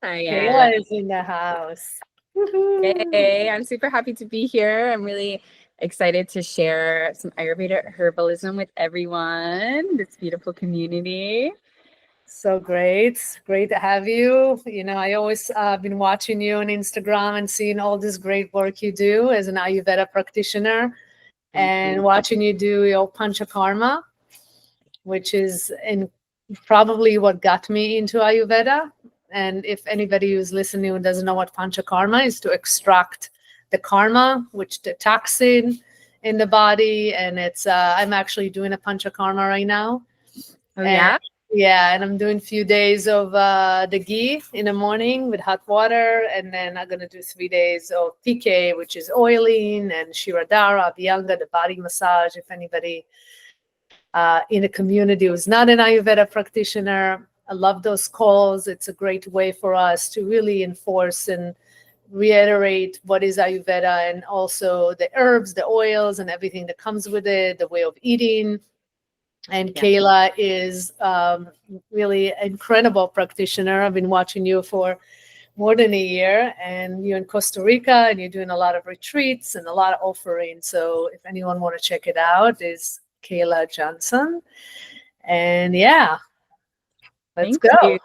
I am. Kayla is in the house. Woohoo. Yay. I'm super happy to be here. I'm really excited to share some Ayurveda herbalism with everyone, this beautiful community. So great. Great to have you. I always been watching you on Instagram and seeing all this great work you do as an Ayurveda practitioner Thank you. and watching you do your Panchakarma, which is probably what got me into Ayurveda. And if anybody who's listening who doesn't know what Panchakarma is, to extract the karma, which the toxin in the body. And it's I'm actually doing a Panchakarma right now. Oh, And yeah? yeah, and I'm doing a few days of the ghee in the morning with hot water, and then I'm gonna do 3 days of PK, which is oiling, and Shiradhara, Abhyanga, the body massage. If anybody in the community who's not an Ayurveda practitioner, I love those calls. It's a great way for us to really enforce and reiterate what is Ayurveda, and also the herbs, the oils, and everything that comes with it, the way of eating. And Yeah. Kayla is really an incredible practitioner. I've been watching you for more than a year, and you're in Costa Rica, and you're doing a lot of retreats and a lot of offerings. So if anyone want to check it out, is Kayla Johnson. And yeah, let's Thank go. you.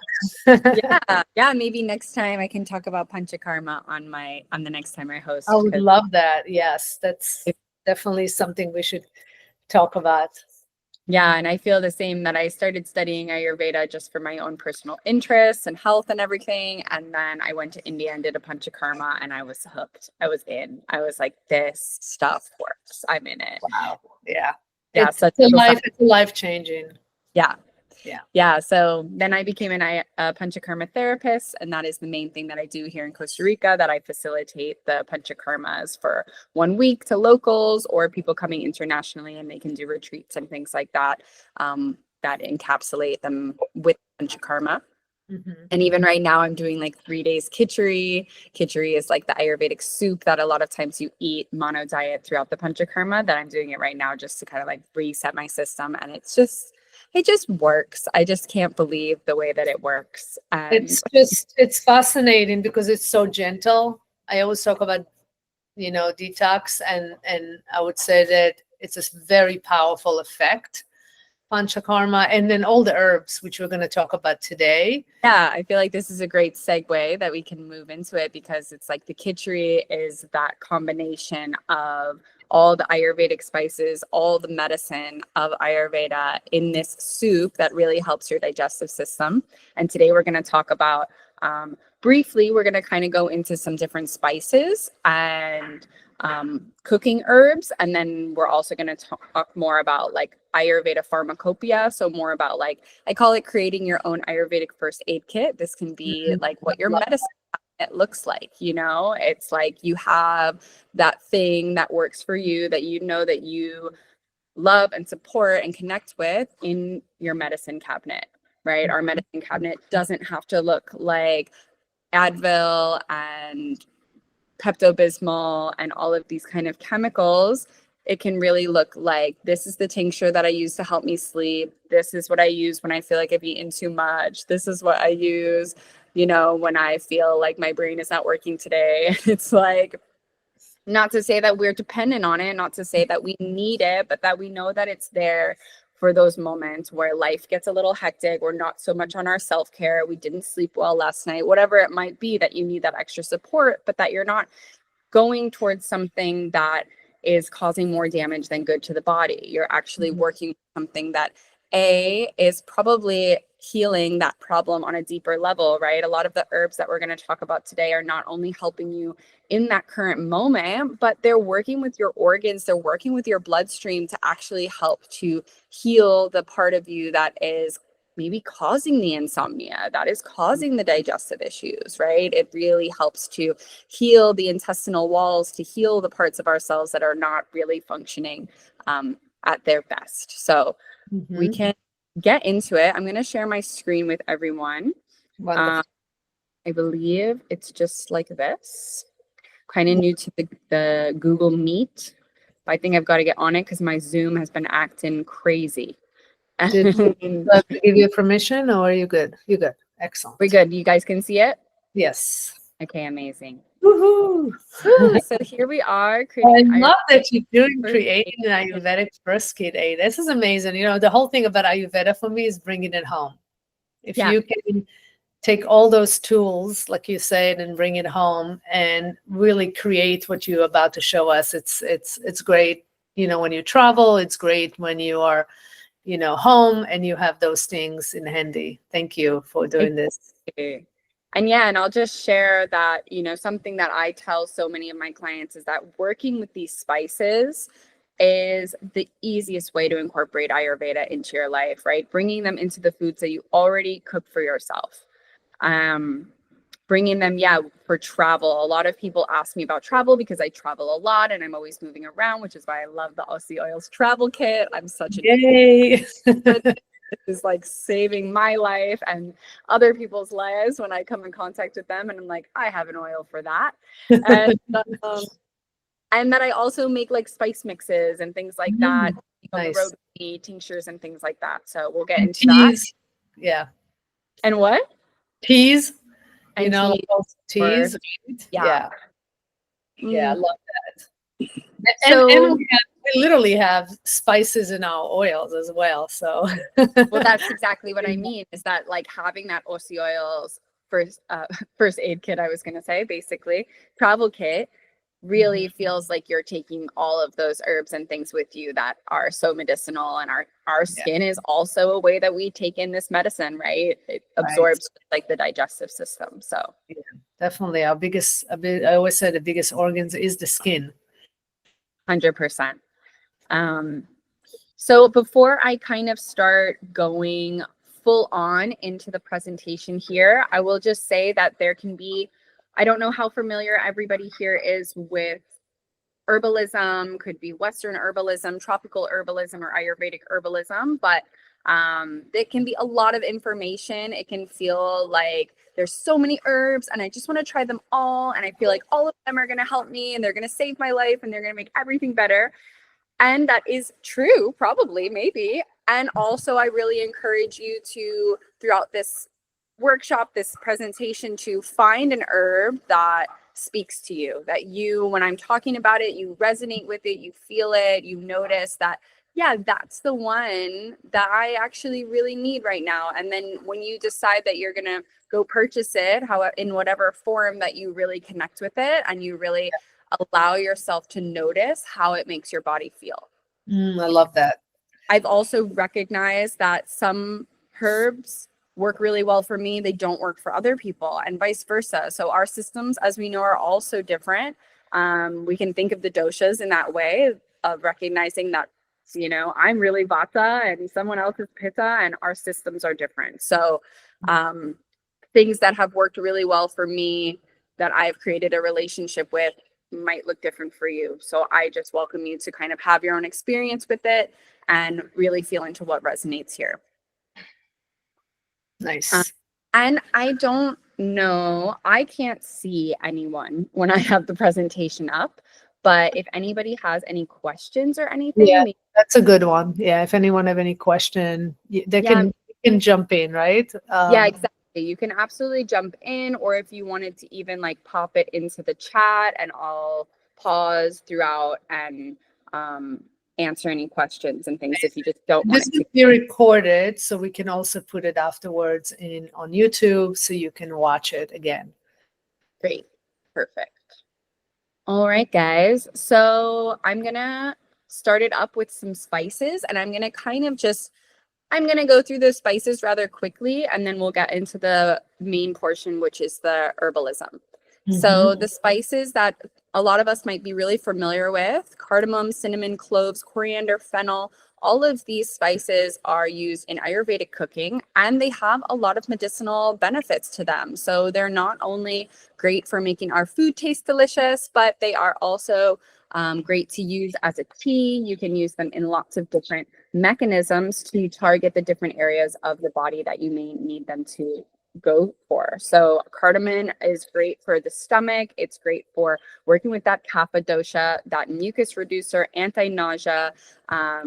Yeah. Yeah. Maybe next time I can talk about Panchakarma on the next time I I host. would love that. Yes, that's definitely something we should talk about. Yeah, and I feel the same, that I started studying Ayurveda just for my own personal interests and health and everything. And then I went to India and did a Panchakarma, and I was hooked. I was in. I was like, this stuff works. I'm in it. Wow. Yeah. Yeah, It's such a a life. It's a life changing. yeah. Yeah. Yeah. So then I became a Panchakarma therapist, and that is the main thing that I do here in Costa Rica, that I facilitate the Panchakarmas for 1 week to locals or people coming internationally, and they can do retreats and things like that, that encapsulate them with Panchakarma. Mhm. And even right now, I'm doing like 3 days khichdi. Khichdi is like the Ayurvedic soup that a lot of times you eat mono diet throughout the Panchakarma. That I'm doing it right now just to kind of like reset my system. And it just works. I just can't believe the way that it works. And It's fascinating because it's so gentle. I always talk about, detox, and I would say that it's a very powerful effect, Panchakarma, and then all the herbs, which we're going to talk about today. yeah, I feel like this is a great segue that we can move into it, because it's like the khichdi is that combination of all the Ayurvedic spices, all the medicine of Ayurveda in this soup that really helps your digestive system. And today we're going to talk about, briefly, we're going to kind of go into some different spices and cooking herbs. And then we're also going to talk more about like Ayurveda pharmacopoeia. So more about like, I call it creating your own Ayurvedic first aid kit. This can be Mhm. like what your Love medicine it looks like, it's like you have that thing that works for you, that that you love and support and connect with in your medicine cabinet, right? Our medicine cabinet doesn't have to look like Advil and Pepto-Bismol and all of these kind of chemicals. It can really look like, this is the tincture that I use to help me sleep. This is what I use when I feel like I've eaten too much. This is what I use, when I feel like my brain is not working today. It's like, not to say that we're dependent on it, not to say that we need it, but that we know that it's there for those moments where life gets a little hectic. We're not so much on our self-care. We didn't sleep well last night, whatever it might be, that you need that extra support, but that you're not going towards something that is causing more damage than good to the body. You're actually working with something that is probably healing that problem on a deeper level, right? A lot of the herbs that we're going to talk about today are not only helping you in that current moment, but they're working with your organs, they're working with your bloodstream to actually help to heal the part of you that is maybe causing the insomnia, that is causing the digestive issues, right? It really helps to heal the intestinal walls, to heal the parts of ourselves that are not really functioning at their best. So we can get into it. I'm going to share my screen with everyone. Wonderful. I believe it's just like this. Kind of new to the Google Meet. I think I've got to get on it because my Zoom has been acting crazy. Did we have to give you permission, or are you good? You're good. Excellent. We're good. You guys can see it? Yes. Okay, amazing. Woohoo! Woo, so here we are I creating an love that Ayurvedic you're doing first creating an aid kit. Ayurvedic first kit aid. This is amazing. You know, the whole thing about Ayurveda for me is bringing it home. If Yeah, you can take all those tools, like you said, and bring it home and really create what you're about to show us, it's great. You know, when you travel, it's great when you are, you know, home and you have those things in handy. Thank you for doing this. exactly. And yeah, and I'll just share that, you know, something that I tell so many of my clients is that working with these spices is the easiest way to incorporate Ayurveda into your life, right? Bringing them into the foods that you already cook for yourself. Um, Bringing them, yeah, for travel. A lot of people ask me about travel because I travel a lot and I'm always moving around, which is why I love the Osi Oils travel kit. I'm such an Yay! is like saving my life and other people's lives when I come in contact with them. And I'm like, I have an oil for that. And um, and that I also make like spice mixes and things like that, you know, the Nice. rosy tinctures and things like that. So we'll get And into that. teas. Yeah. And what? Teas. You And know, tea. like those Or, teas. Right? yeah. Yeah, I Mm. love that. And So, we literally have spices in our oils as well. So well, that's exactly what I mean is that like having that Osi Oils first aid kit, I was going to say, basically, travel kit really feels like you're taking all of those herbs and things with you that are so medicinal, and our Yeah, skin is also a way that we take in this medicine, right? It right. absorbs like the digestive system. So Yeah, definitely. I always say the biggest organs is the skin. 100%. So before I kind of start going full on into the presentation here, I will just say that there can be, I don't know how familiar everybody here is with herbalism, could be Western herbalism, tropical herbalism, or Ayurvedic herbalism, but it can be a lot of information. It can feel like there's so many herbs and I just want to try them all. And I feel like all of them are going to help me and they're going to save my life and they're going to make everything better. And that is true, probably, maybe. And also, I really encourage you to, throughout this workshop, this presentation, to find an herb that speaks to you, that you, when I'm talking about it, you resonate with it, you feel it, you notice that, yeah, that's the one that I actually really need right now. And then when you decide that you're going to go purchase it, how in whatever form that you really connect with it and you really allow yourself to notice how it makes your body feel. I love that. I've also recognized that some herbs work really well for me. They don't work for other people and vice versa. So our systems, as we know, are also different. We can think of the doshas in that way of recognizing that, you know, I'm really vata and someone else is pitta and our systems are different. So things that have worked really well for me that I've created a relationship with might look different for you. So I just welcome you to kind of have your own experience with it and really feel into what resonates here. Nice. And I don't know, I can't see anyone when I have the presentation up, but if anybody has any questions or anything, Yeah, maybe, that's a good one. Yeah, if anyone have any question, they yeah, can jump in, right? yeah, exactly. You can absolutely jump in, or if you wanted to even like pop it into the chat and I'll pause throughout and answer any questions and things if you just don't want This it will to. be recorded, so we can also put it afterwards on YouTube, so you can watch it again. Great. Perfect. All right, guys. So I'm going to start it up with some spices and I'm going to kind of just, I'm going to go through those spices rather quickly and then we'll get into the main portion, which is the herbalism. So the spices that a lot of us might be really familiar with, cardamom, cinnamon, cloves, coriander, fennel, all of these spices are used in Ayurvedic cooking and they have a lot of medicinal benefits to them. So they're not only great for making our food taste delicious, but they are also great to use as a tea. You can use them in lots of different mechanisms to target the different areas of the body that you may need them to go for. So cardamom is great for the stomach. It's great for working with that kapha dosha, that mucus reducer, anti-nausea.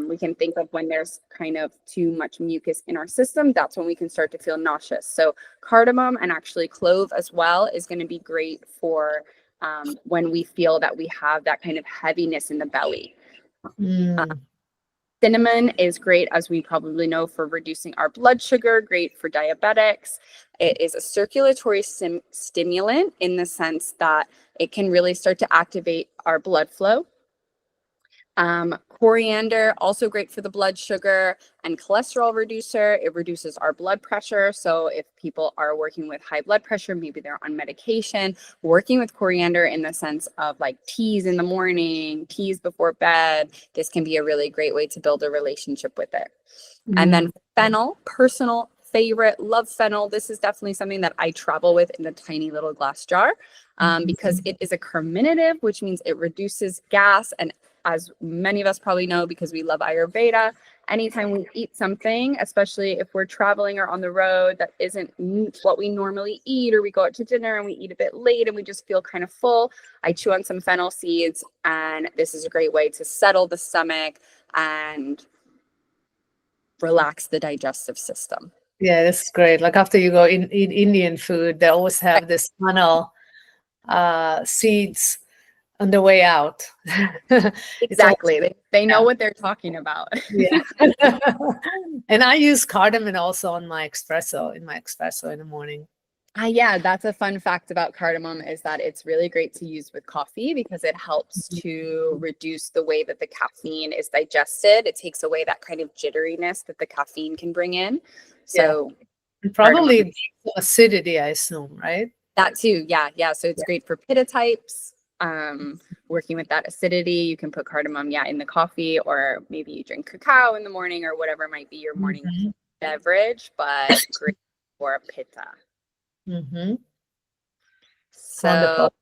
We can think of when there's kind of too much mucus in our system, that's when we can start to feel nauseous. So cardamom and actually clove as well is going to be great for when we feel that we have that kind of heaviness in the belly. Cinnamon is great, as we probably know, for reducing our blood sugar, great for diabetics. It is a circulatory stimulant in the sense that it can really start to activate our blood flow. Coriander, also great for the blood sugar and cholesterol reducer. It reduces our blood pressure. So if people are working with high blood pressure, maybe they're on medication, working with coriander in the sense of like teas in the morning, teas before bed, this can be a really great way to build a relationship with it. And then fennel, personal favorite, love fennel. This is definitely something that I travel with in a tiny little glass jar because it is a carminative, which means it reduces gas. And as many of us probably know, because we love Ayurveda, anytime we eat something, especially if we're traveling or on the road that isn't what we normally eat, or we go out to dinner and we eat a bit late and we just feel kind of full, I chew on some fennel seeds, and this is a great way to settle the stomach and relax the digestive system. Yeah, that's great. Like after you go eat Indian food, they always have this fennel seeds on the way out. Exactly. They know what they're talking about. Yeah. And I use cardamom also on my espresso, in the morning. Yeah, that's a fun fact about cardamom, is that it's really great to use with coffee because it helps to reduce the way that the caffeine is digested. It takes away that kind of jitteriness that the caffeine can bring in. So and probably acidity, I assume, right? That too. Yeah. So it's great for pitta types. Working with that acidity, you can put cardamom in the coffee, or maybe you drink cacao in the morning, or whatever might be your morning beverage, but great for pitta. So wonderful.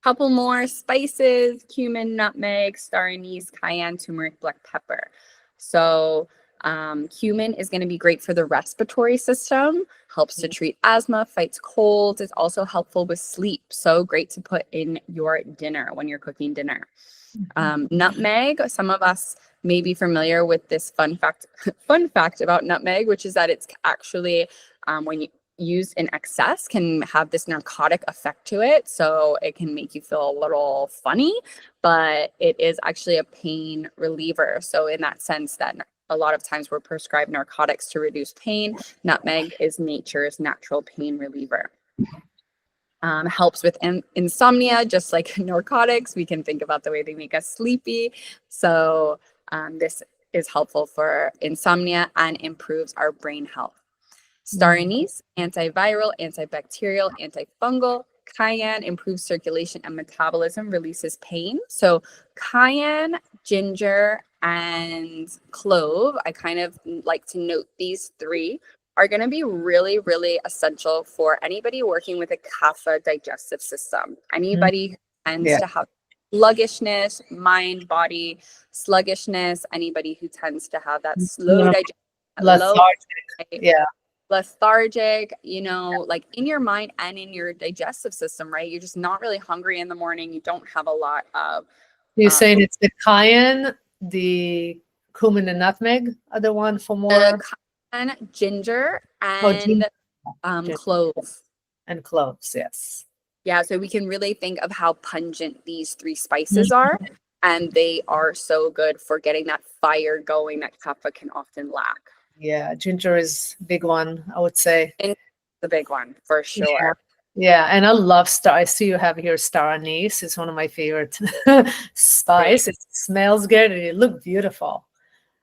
Couple more spices: cumin, nutmeg, star anise, cayenne, turmeric, black pepper. So cumin is going to be great for the respiratory system, helps to treat asthma, fights colds. It's also helpful with sleep. So great to put in your dinner when you're cooking dinner. Nutmeg, some of us may be familiar with this fun fact about nutmeg, which is that it's actually, when you used in excess, can have this narcotic effect to it. So it can make you feel a little funny, but it is actually a pain reliever. So in that sense, that a lot of times we're prescribed narcotics to reduce pain, nutmeg is nature's natural pain reliever. Helps with insomnia, just like narcotics. We can think about the way they make us sleepy. So this is helpful for insomnia and improves our brain health. Star anise, antiviral, antibacterial, antifungal. Cayenne improves circulation and metabolism, releases pain. So cayenne, ginger, and clove, I kind of like to note these three are going to be really, really essential for anybody working with a kapha digestive system. Anybody who tends to have sluggishness, mind, body sluggishness, anybody who tends to have that slow digestion, lethargic, like in your mind and in your digestive system, right? You're just not really hungry in the morning. You don't have a lot of. You're saying it's the cayenne, the cumin and nutmeg are the one for more? Cayenne, ginger, and clove. And cloves, yes. Yeah, so we can really think of how pungent these three spices are. And they are so good for getting that fire going that kapha can often lack. Yeah, ginger is a big one, I would say. It's the big one, for sure. Yeah, and I love I see you have here star anise. It's one of my favorite spice. It smells good and it looks beautiful.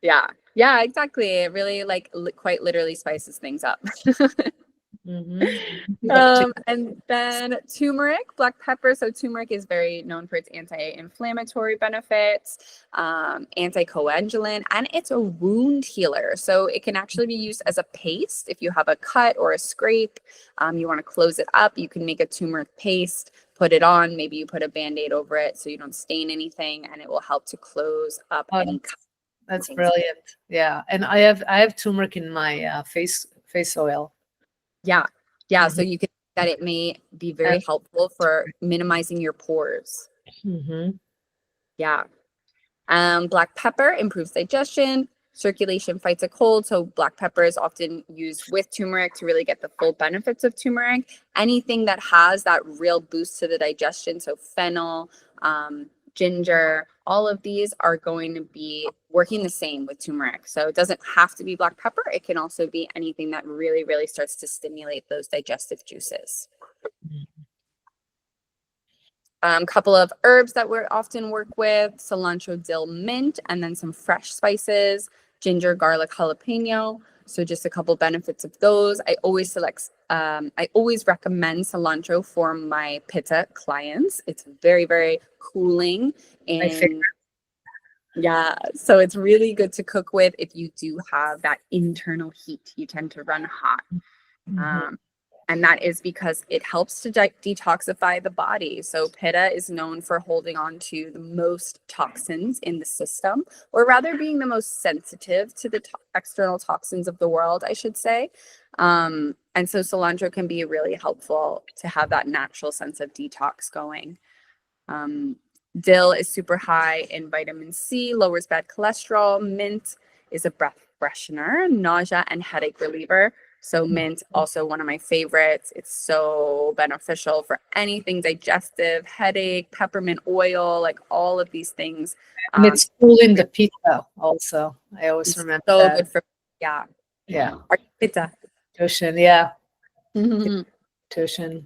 Yeah, exactly. It really quite literally spices things up. And then turmeric, black pepper. So turmeric is very known for its anti-inflammatory benefits, anticoagulant, and it's a wound healer. So it can actually be used as a paste. If you have a cut or a scrape, you want to close it up, you can make a turmeric paste, put it on, maybe you put a Band-Aid over it so you don't stain anything, and it will help to close up any cut. That's brilliant. Yeah, and I have turmeric in my face oil. Yeah, Yeah, so you can that it may be very helpful for minimizing your pores. Yeah. Black pepper improves digestion, circulation, fights a cold. So black pepper is often used with turmeric to really get the full benefits of turmeric. Anything that has that real boost to the digestion, so fennel, ginger, all of these are going to be working the same with turmeric. So it doesn't have to be black pepper. It can also be anything that really, really starts to stimulate those digestive juices. Couple of herbs that we often work with: cilantro, dill, mint, and then some fresh spices, ginger, garlic, jalapeno. So just a couple benefits of those. I always recommend cilantro for my Pitta clients. It's very, very cooling. And yeah, so it's really good to cook with if you do have that internal heat. You tend to run hot. And that is because it helps to detoxify the body. So Pitta is known for holding on to the most toxins in the system, or rather being the most sensitive to the external toxins of the world, I should say. And so cilantro can be really helpful to have that natural sense of detox going. Dill is super high in vitamin C, lowers bad cholesterol. Mint is a breath freshener, nausea and headache reliever. So mint, also one of my favorites. It's so beneficial for anything digestive, headache, peppermint oil, like all of these things. And it's cooling the Pitta also. I always remember so that. good for, yeah. Pitta. Tushin, yeah. Tushin.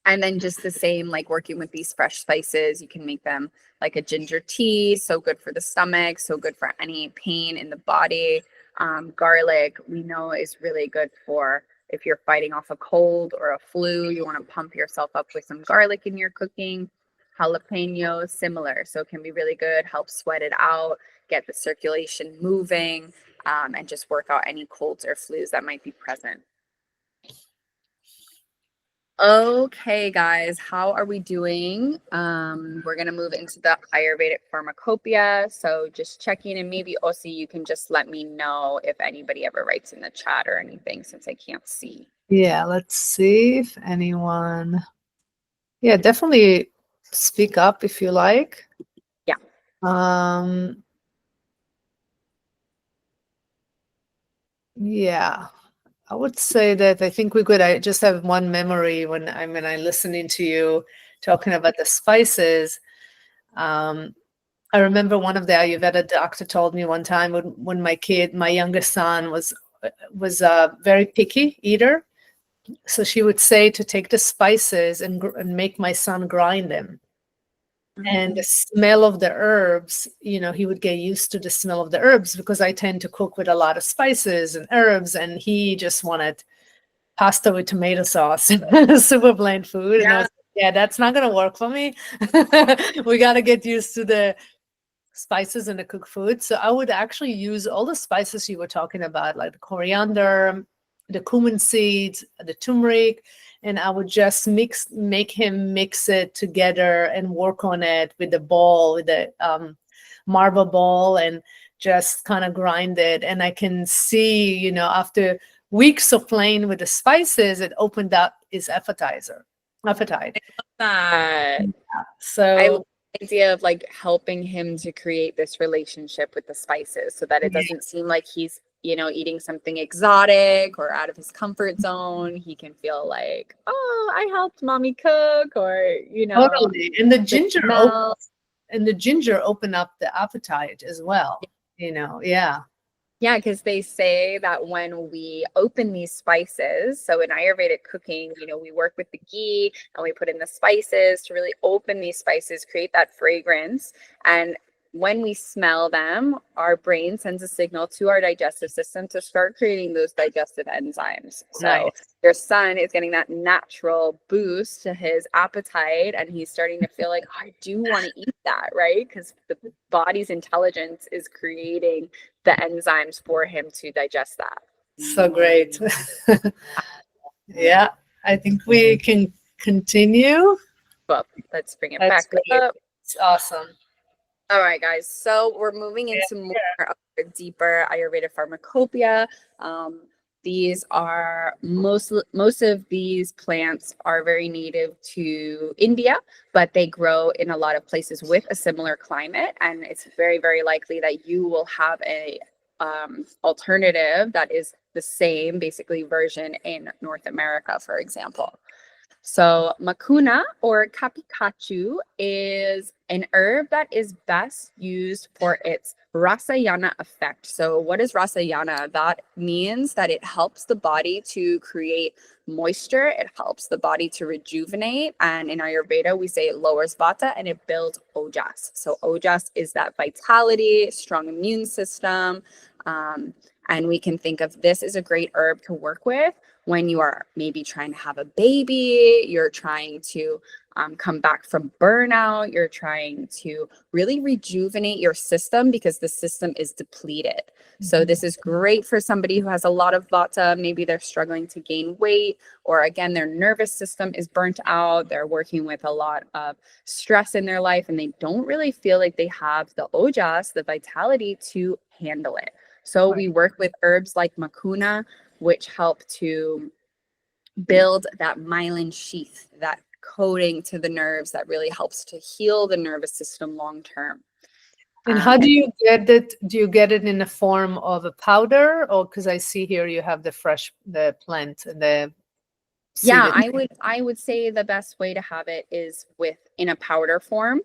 And then just the same, like working with these fresh spices, you can make them like a ginger tea, so good for the stomach, so good for any pain in the body. Garlic, we know, is really good for if you're fighting off a cold or a flu, you want to pump yourself up with some garlic in your cooking. Jalapeno, similar. So it can be really good, help sweat it out, get the circulation moving, and just work out any colds or flus that might be present. Okay, guys, how are we doing? We're going to move into the Ayurvedic pharmacopoeia. So just checking, and maybe Osi, you can just let me know if anybody ever writes in the chat or anything, since I can't see. Yeah, let's see if anyone. Yeah, definitely speak up if you like. Yeah. Yeah. I would say that I think we could. I just have one memory when I'm listening to you talking about the spices. I remember one of the Ayurveda doctor told me one time when my youngest son was a very picky eater, so she would say to take the spices and make my son grind them. And the smell of the herbs, he would get used to the smell of the herbs, because I tend to cook with a lot of spices and herbs, and he just wanted pasta with tomato sauce, super bland food. And I was like, yeah, that's not going to work for me. We got to get used to the spices in the cooked food. So I would actually use all the spices you were talking about, like the coriander, the cumin seeds, the turmeric, and I would just make him mix it together and work on it with the ball, with the marble ball, and just kind of grind it. And I can see, after weeks of playing with the spices, it opened up his appetite. I love that. Yeah. So I love the idea of like helping him to create this relationship with the spices, so that it doesn't seem like he's eating something exotic or out of his comfort zone. He can feel like, oh, I helped mommy cook, or totally. And the ginger open up the appetite as well. Yeah, because they say that when we open these spices, so in Ayurvedic cooking, we work with the ghee and we put in the spices to really open these spices, create that fragrance. And when we smell them, our brain sends a signal to our digestive system to start creating those digestive enzymes. So your son is getting that natural boost to his appetite, and he's starting to feel like, oh, I do want to eat that, right? Because the body's intelligence is creating the enzymes for him to digest that. So great. Yeah, I think we can continue. Well, let's bring it back up. It's awesome. All right, guys. So we're moving into more of a deeper Ayurveda pharmacopoeia. These are most of these plants are very native to India, but they grow in a lot of places with a similar climate, and it's very, very likely that you will have a alternative that is the same basically version in North America, for example. So Makuna or Kapikachu is an herb that is best used for its rasayana effect. So what is rasayana? That means that it helps the body to create moisture. It helps the body to rejuvenate. And in Ayurveda, we say it lowers vata and it builds ojas. So ojas is that vitality, strong immune system. And we can think of this as a great herb to work with when you are maybe trying to have a baby, you're trying to come back from burnout, you're trying to really rejuvenate your system because the system is depleted. So this is great for somebody who has a lot of vata. Maybe they're struggling to gain weight, or again, their nervous system is burnt out. They're working with a lot of stress in their life and they don't really feel like they have the ojas, the vitality to handle it. So we work with herbs like Makuna, which help to build that myelin sheath, that coating to the nerves that really helps to heal the nervous system long term. And how do you get it? Do you get it in the form of a powder, or because I see here you have the plant and the yeah, seeded. I would say the best way to have it is in a powder form,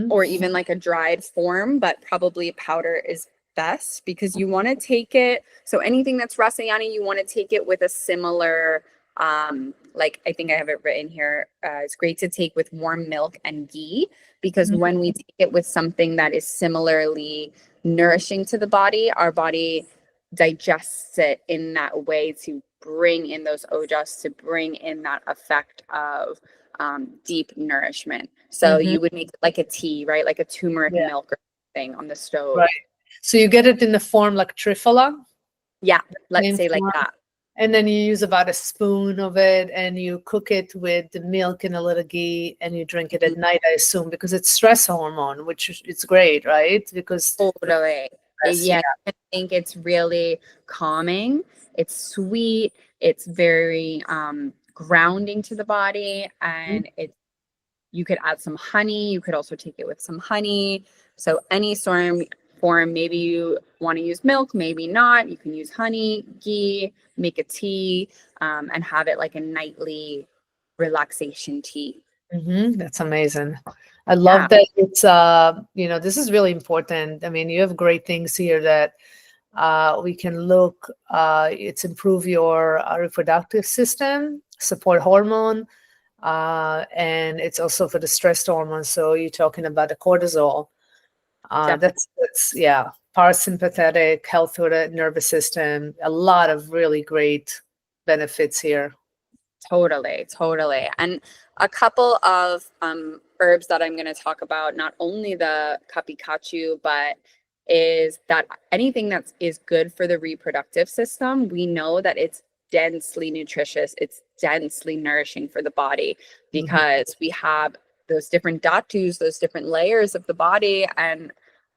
or even like a dried form, but probably powder is best because you want to take it. So anything that's rasayana, you want to take it with a similar, like I think I have it written here. It's great to take with warm milk and ghee because when we take it with something that is similarly nourishing to the body, our body digests it in that way to bring in those ojas, to bring in that effect of deep nourishment. So you would make it like a tea, right? Like a turmeric milk or thing on the stove. Right. So you get it in the form like trifala? Yeah, let's Same say like form. that. And then you use about a spoon of it and you cook it with the milk and a little ghee and you drink it at night, I assume, because it's stress hormone, which it's great, right? Because Totally. stress, Yeah, I think it's really calming. It's sweet. It's very grounding to the body, and you could add some honey. You could also take it with some honey. So any form, maybe you want to use milk, maybe not. You can use honey, ghee, make a tea, and have it like a nightly relaxation tea. That's amazing. I love that it's this is really important. I mean, you have great things here that we can look. It's improve your reproductive system, support hormone, and it's also for the stress hormone. So you're talking about the cortisol. That's parasympathetic, health for the nervous system. A lot of really great benefits here. Totally. And a couple of herbs that I'm going to talk about, not only the kapikachu, but is that anything that is good for the reproductive system, we know that it's densely nutritious, it's densely nourishing for the body because we have those different dhatus, those different layers of the body, and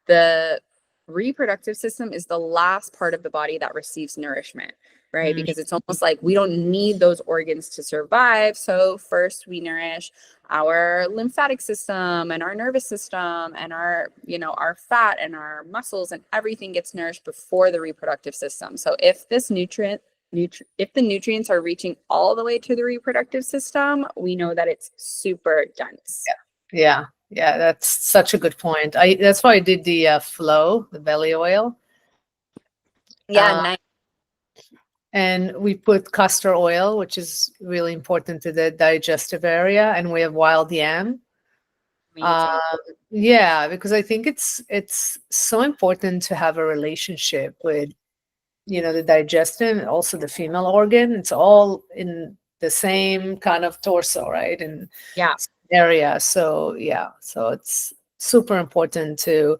the reproductive system is the last part of the body that receives nourishment, right? Because it's almost like we don't need those organs to survive. So first we nourish our lymphatic system and our nervous system and our fat and our muscles, and everything gets nourished before the reproductive system. So if the nutrients are reaching all the way to the reproductive system, we know that it's super dense. Yeah, that's such a good point. That's why I did the flow, the belly oil. Yeah, nice. And we put castor oil, which is really important to the digestive area, and we have wild yam. Because I think it's so important to have a relationship with, the digestion and also the female organ. It's all in the same kind of torso, right? And area. So it's super important to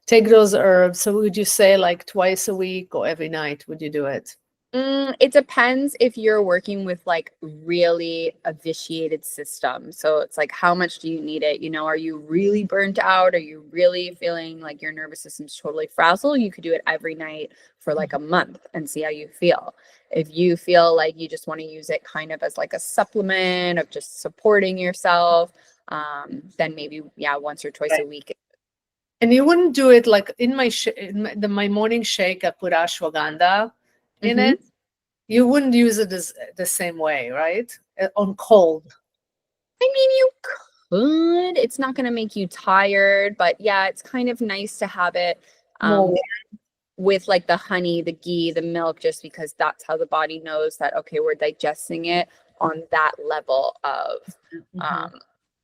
take those herbs. So would you say like twice a week or every night would you do it? It depends if you're working with like really a vitiated system. So it's like, how much do you need it? You know, are you really burnt out? Are you really feeling like your nervous system's totally frazzled? You could do it every night for like a month and see how you feel. If you feel like you just want to use it kind of as like a supplement of just supporting yourself, then maybe, yeah, once or twice a week. And you wouldn't do it like in my morning shake, I put ashwagandha in it. You wouldn't use it as the same way, right? On cold. I mean, you could. It's not going to make you tired, but yeah, it's kind of nice to have it with like the honey, the ghee, the milk, just because that's how the body knows that, okay, we're digesting it on that level of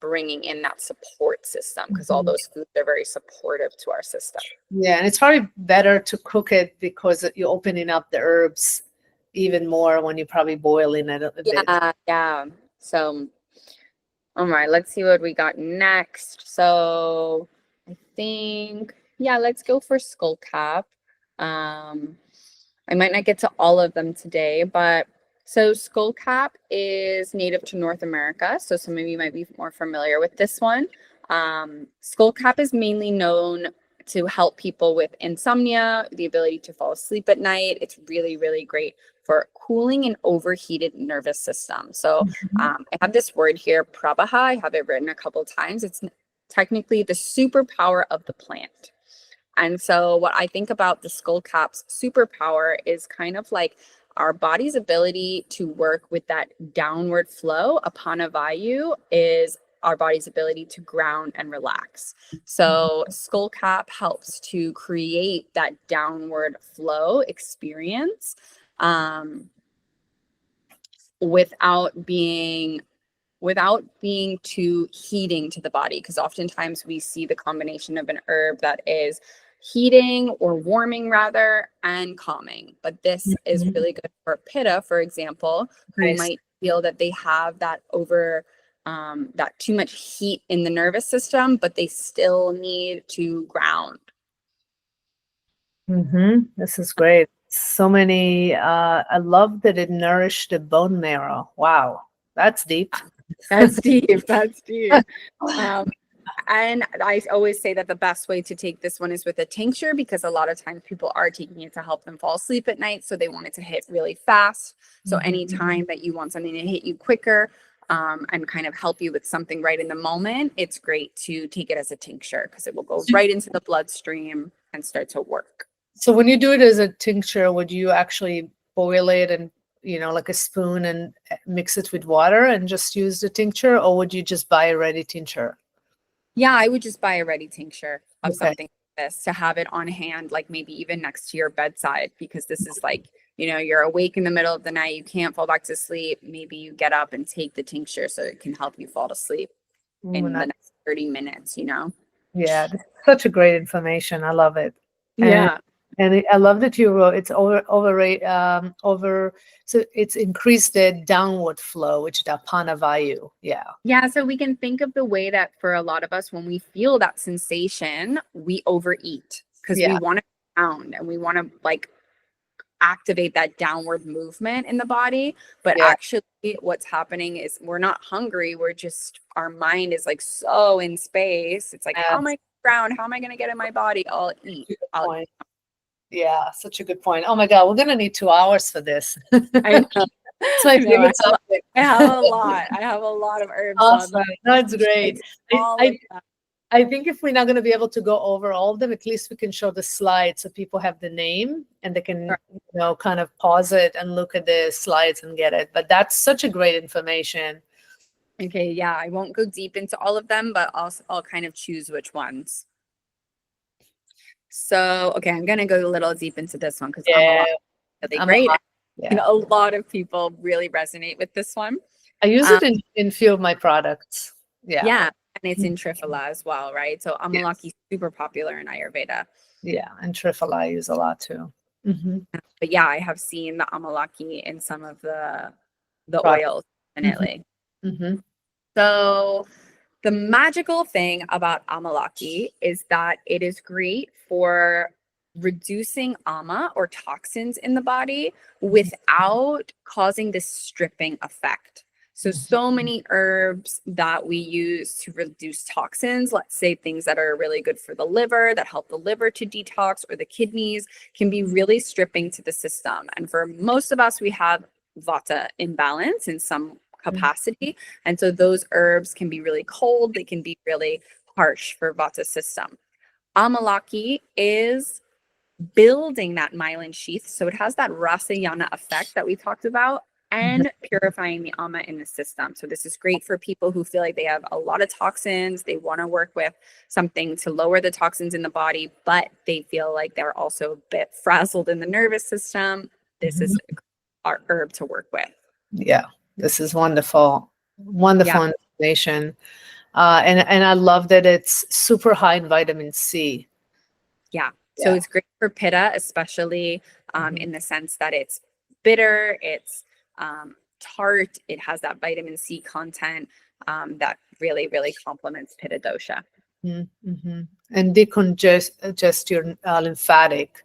bringing in that support system, because all those foods are very supportive to our system. Yeah, and it's probably better to cook it because you're opening up the herbs even more when you're probably boiling it a bit. Yeah. So, all right, let's see what we got next. So I think, yeah, let's go for skull cap. I might not get to all of them today, but so skull cap is native to North America. So some of you might be more familiar with this one. Skull cap is mainly known to help people with insomnia, the ability to fall asleep at night. It's really, really great for cooling an overheated nervous system. So I have this word here, prabaha. I have it written a couple of times. It's technically the superpower of the plant. And so what I think about the skull cap's superpower is kind of like our body's ability to work with that downward flow. Apana vayu is our body's ability to ground and relax. So skull cap helps to create that downward flow experience without being too heating to the body, because oftentimes we see the combination of an herb that is heating or warming rather and calming, but this is really good for pitta, for example, who might feel that they have that that too much heat in the nervous system, but they still need to ground. This is great. So many, I love that it nourished the bone marrow. Wow, that's deep. That's deep. That's deep. And I always say that the best way to take this one is with a tincture, because a lot of times people are taking it to help them fall asleep at night. So they want it to hit really fast. So anytime that you want something to hit you quicker and kind of help you with something right in the moment, it's great to take it as a tincture, because it will go right into the bloodstream and start to work. So when you do it as a tincture, would you actually boil it and, like a spoon and mix it with water and just use the tincture, or would you just buy a ready tincture? Yeah, I would just buy a ready tincture of something like this to have it on hand, like maybe even next to your bedside, because this is like, you're awake in the middle of the night, you can't fall back to sleep. Maybe you get up and take the tincture so it can help you fall to sleep in the next 30 minutes, Yeah, this is such a great information. I love it. Yeah. And I love that you wrote it's so it's increased the downward flow, which is the apana vayu. Yeah, so we can think of the way that for a lot of us, when we feel that sensation, we overeat because we want to ground and we want to like activate that downward movement in the body. But actually what's happening is we're not hungry, we're just, our mind is like so in space. It's like, how am I ground? How am I going to get in my body? I'll eat. Yeah, such a good point. Oh my God, we're gonna need 2 hours for this. I know. It's my favorite topic. I have a lot. I have a lot of herbs. Awesome. That's great. I think if we're not going to be able to go over all of them, at least we can show the slides so people have the name and they can, kind of pause it and look at the slides and get it. But that's such a great information. Okay, yeah, I won't go deep into all of them, but I'll kind of choose which ones. So, okay, I'm going to go a little deep into this one because really great. A lot of people really resonate with this one. I use it in a few of my products. Yeah, and it's in Triphala as well, right? So amalaki is super popular in Ayurveda. Yeah, and Triphala I use a lot too. But yeah, I have seen the amalaki in some of the oils, definitely. So the magical thing about amalaki is that it is great for reducing ama or toxins in the body without causing this stripping effect. So many herbs that we use to reduce toxins, let's say things that are really good for the liver, that help the liver to detox, or the kidneys, can be really stripping to the system. And for most of us, we have vata imbalance in some capacity. And so those herbs can be really cold. They can be really harsh for vata system. Amalaki is building that myelin sheath. So it has that rasayana effect that we talked about, and purifying the ama in the system. So this is great for people who feel like they have a lot of toxins. They want to work with something to lower the toxins in the body, but they feel like they're also a bit frazzled in the nervous system. This is our herb to work with. Yeah, this is wonderful. Wonderful information. And I love that it's super high in vitamin C. Yeah. So it's great for pitta, especially in the sense that it's bitter, it's tart, it has that vitamin C content that really, really complements pitta dosha. Mm-hmm. And decongest your lymphatic.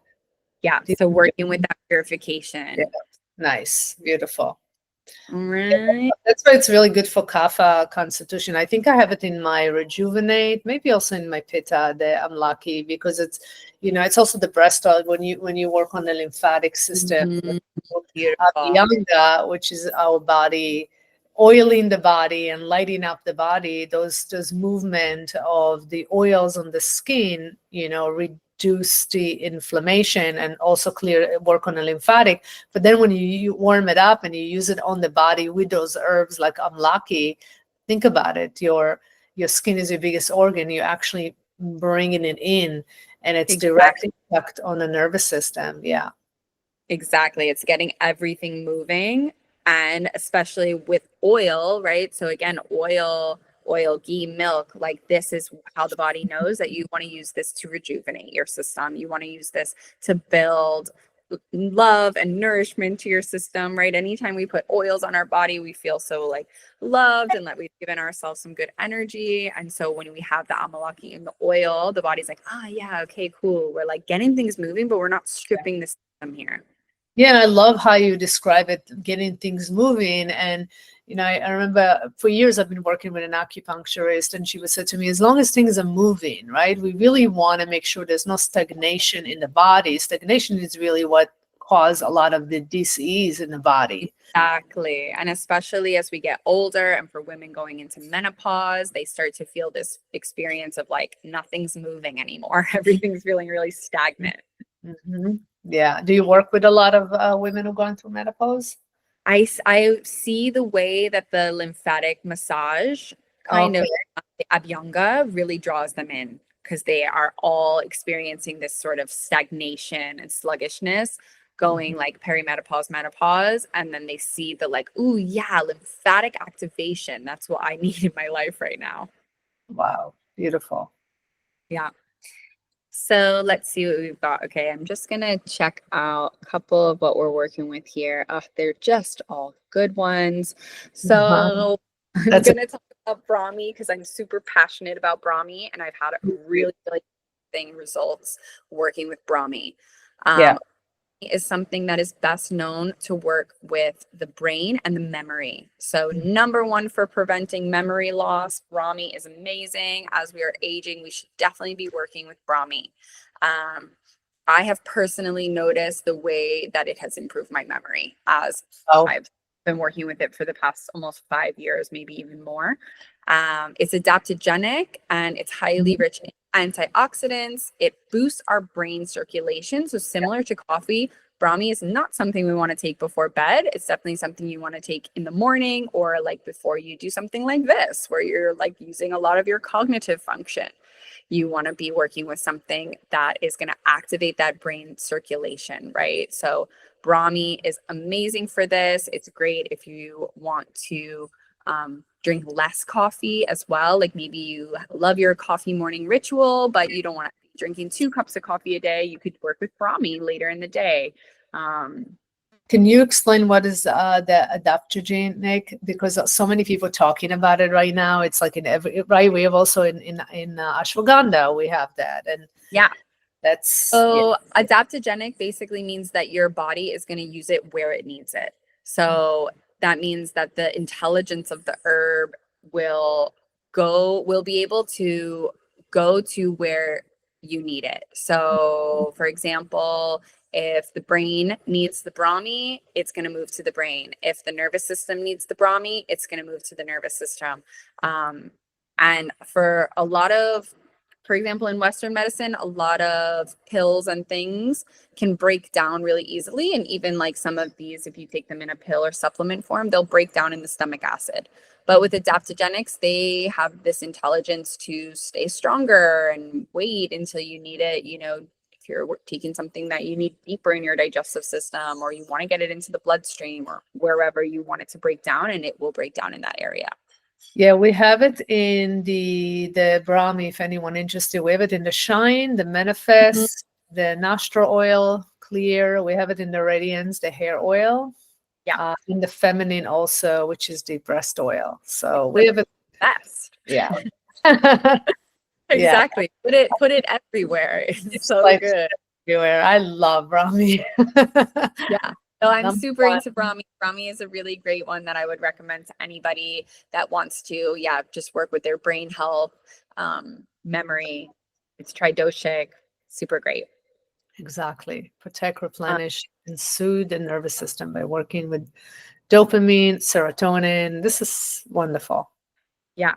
Yeah. So working with that purification. Yeah. Nice. Beautiful. All right. That's why it's really good for kapha constitution. I think I have it in my rejuvenate, maybe also in my pitta. I'm lucky because it's, it's also the breast oil when you work on the lymphatic system. Abhyanga, which is our body, oiling the body and lighting up the body. Those movement of the oils on the skin, reduce the inflammation and also work on the lymphatic. But then when you warm it up and you use it on the body with those herbs like amlaki, think about it. Your skin is your biggest organ. You're actually bringing it in, and it's direct effect on the nervous system. Yeah. Exactly. It's getting everything moving, and especially with oil, right? So again, oil, ghee, milk, like this is how the body knows that you want to use this to rejuvenate your system. You want to use this to build love and nourishment to your system, right? Anytime we put oils on our body, we feel so like loved and that we've given ourselves some good energy. And so when we have the amalaki in the oil, the body's like, yeah, okay, cool. We're like getting things moving, but we're not stripping the system here. Yeah, and I love how you describe it, getting things moving. And, I remember for years I've been working with an acupuncturist, and she would say to me, as long as things are moving, right, we really want to make sure there's no stagnation in the body. Stagnation is really what causes a lot of the disease in the body. Exactly. And especially as we get older, and for women going into menopause, they start to feel this experience of like nothing's moving anymore. Everything's feeling really stagnant. Mm-hmm. Yeah. Do you work with a lot of women who are going through menopause? I see the way that the lymphatic massage kind of the abhyanga really draws them in, because they are all experiencing this sort of stagnation and sluggishness going like perimenopause, menopause, and then they see the like, ooh, yeah, lymphatic activation. That's what I need in my life right now. Wow. Beautiful. Yeah. So let's see what we've got. Okay, I'm just going to check out a couple of what we're working with here. They're just all good ones. So I'm going to talk about Brahmi because I'm super passionate about Brahmi, and I've had really, really interesting results working with Brahmi. Is something that is best known to work with the brain and the memory. So number one for preventing memory loss, Brahmi is amazing. As we are aging, we should definitely be working with Brahmi. I have personally noticed the way that it has improved my memory as I've been working with it for the past almost 5 years, maybe even more. It's adaptogenic and it's highly rich in antioxidants. It boosts our brain circulation. So similar to coffee, Brahmi is not something we want to take before bed. It's definitely something you want to take in the morning, or like before you do something like this, where you're like using a lot of your cognitive function. You want to be working with something that is going to activate that brain circulation, right? So Brahmi is amazing for this. It's great if you want to drink less coffee as well. Like maybe you love your coffee morning ritual, but you don't want to be drinking 2 cups of coffee a day. You could work with Brahmi later in the day. Can you explain what is the adaptogenic? Because so many people talking about it right now. It's like in every, right? We have also in ashwagandha, we have that. And That's So adaptogenic basically means that your body is going to use it where it needs it. So that means that the intelligence of the herb will be able to go to where you need it. So for example, if the brain needs the Brahmi, it's going to move to the brain. If the nervous system needs the Brahmi, it's going to move to the nervous system. And for a lot of, for example, in Western medicine, a lot of pills and things can break down really easily. And even like some of these, if you take them in a pill or supplement form, they'll break down in the stomach acid. But with adaptogenics, they have this intelligence to stay stronger and wait until you need it. You know, if you're taking something that you need deeper in your digestive system, or you want to get it into the bloodstream or wherever you want it to break down, and it will break down in that area. Yeah, we have it in the Brahmi, if anyone interested. We have it in the Shine, the Manifest, the nostril oil, clear. We have it in the Radiance, the hair oil. Yeah. In the feminine also, which is the breast oil. So we have it best. Yeah. Exactly. Put it everywhere. It's so like good. Everywhere. I love Brahmi. Yeah. So I'm Number super one. into Brahmi. Brahmi is a really great one that I would recommend to anybody that wants to, just work with their brain health, memory. It's tridoshic, super great. Exactly. Protect, replenish, and soothe the nervous system by working with dopamine, serotonin. This is wonderful. Yeah.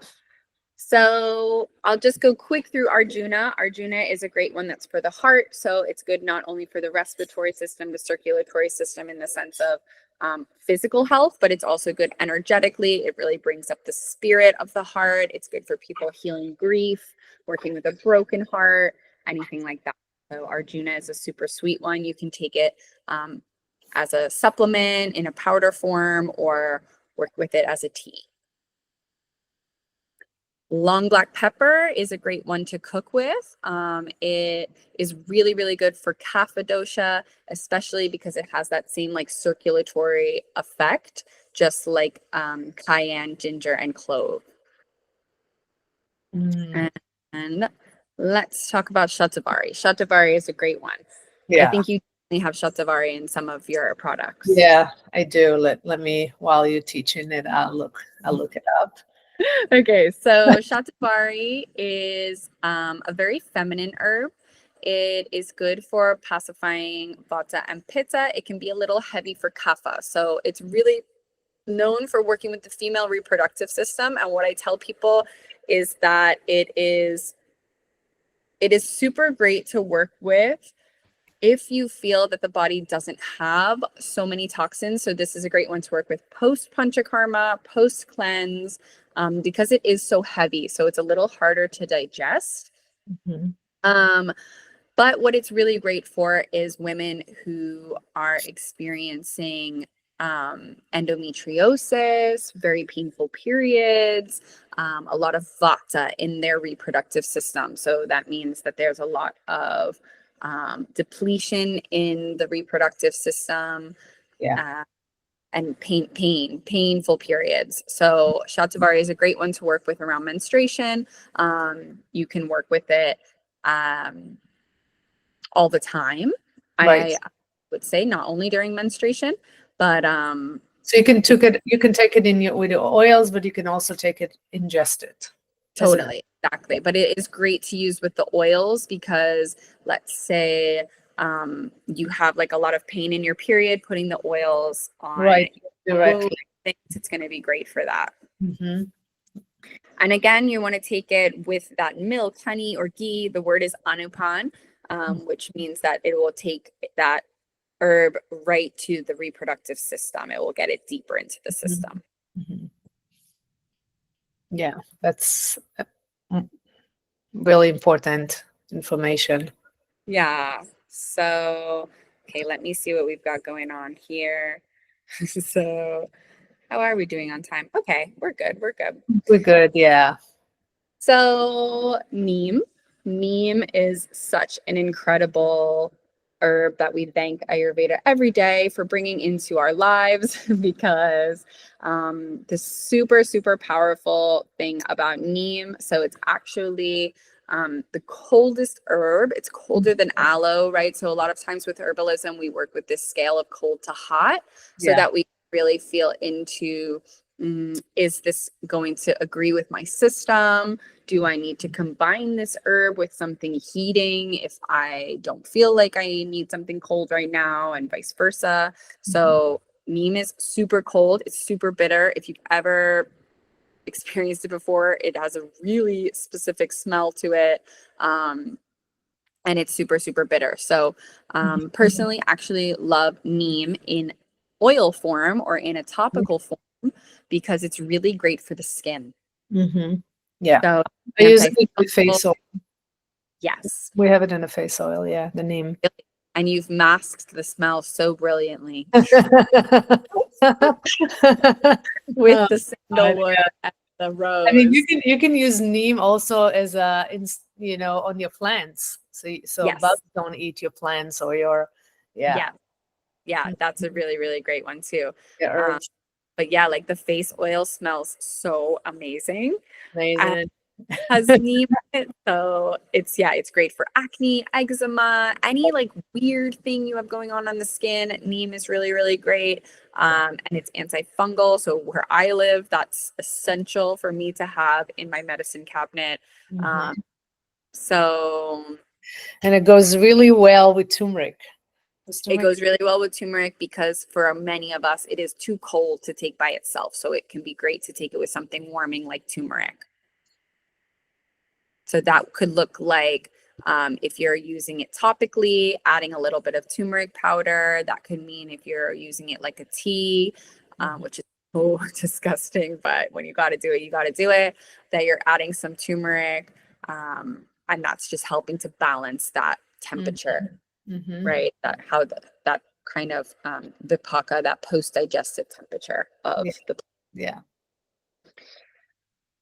So I'll just go quick through Arjuna. Arjuna is a great one that's for the heart. So it's good not only for the respiratory system, the circulatory system in the sense of physical health, but it's also good energetically. It really brings up the spirit of the heart. It's good for people healing grief, working with a broken heart, anything like that. So Arjuna is a super sweet one. You can take it as a supplement in a powder form or work with it as a tea. Long black pepper is a great one to cook with. It is really, really good for kapha dosha, especially because it has that same like circulatory effect, just like cayenne, ginger, and clove. And let's talk about shatavari. Shatavari is a great one. Yeah. I think you have shatavari in some of your products. Yeah, I do. Let me, while you're teaching it, I'll look it up. Okay, so shatavari is a very feminine herb. It is good for pacifying vata and pitta. It can be a little heavy for kapha. So it's really known for working with the female reproductive system. And what I tell people is that it is super great to work with if you feel that the body doesn't have so many toxins. So this is a great one to work with post Panchakarma, post cleanse, because it is so heavy. So it's a little harder to digest. But what it's really great for is women who are experiencing endometriosis, very painful periods, a lot of vata in their reproductive system. So that means that there's a lot of depletion in the reproductive system. And painful periods. So shatavari is a great one to work with around menstruation. You can work with it all the time. Right. I would say not only during menstruation, but so you can take it with your oils, but you can also take it, ingest it. Totally, exactly. But it is great to use with the oils because let's say you have like a lot of pain in your period, putting the oils on directly. It's going to be great for that. And again, you want to take it with that milk, honey, or ghee. The word is anupan, which means that it will take that herb right to the reproductive system. It will get it deeper into the system. Yeah, that's really important information. Yeah. So, okay, let me see what we've got going on here. So, how are we doing on time? Okay, we're good. We're good. We're good. Yeah. So, neem. Neem is such an incredible herb that we thank Ayurveda every day for bringing into our lives because the super, super powerful thing about neem. So, it's actually the coldest herb. It's colder than aloe, right? So a lot of times with herbalism, we work with this scale of cold to hot so that we really feel into, is this going to agree with my system? Do I need to combine this herb with something heating if I don't feel like I need something cold right now, and vice versa? So neem is super cold. It's super bitter. If you've ever experienced it before, it has a really specific smell to it. And it's super, super bitter. So personally, actually love neem in oil form or in a topical form because it's really great for the skin. Yeah. So I use it in the face oil. Yes. We have it in a face oil. Yeah. The neem. And you've masked the smell so brilliantly with the sandalwood and the rose. I mean, you can use neem also as a, on your plants. So bugs don't eat your plants or your, yeah, that's a really, really great one too. Yeah, but yeah, like the face oil smells so amazing. amazing. Has neem in it, so it's great for acne, eczema, any like weird thing you have going on the skin. Neem is really, really great, and it's antifungal. So where I live, that's essential for me to have in my medicine cabinet. So, and it goes really well with turmeric. It goes really well with turmeric because for many of us, it is too cold to take by itself. So it can be great to take it with something warming like turmeric. So that could look like if you're using it topically, adding a little bit of turmeric powder. That could mean if you're using it like a tea, which is so disgusting, but when you got to do it, you got to do it, that you're adding some turmeric. And that's just helping to balance that temperature, right? That kind of vipaka, that post-digestive temperature of the. Yeah.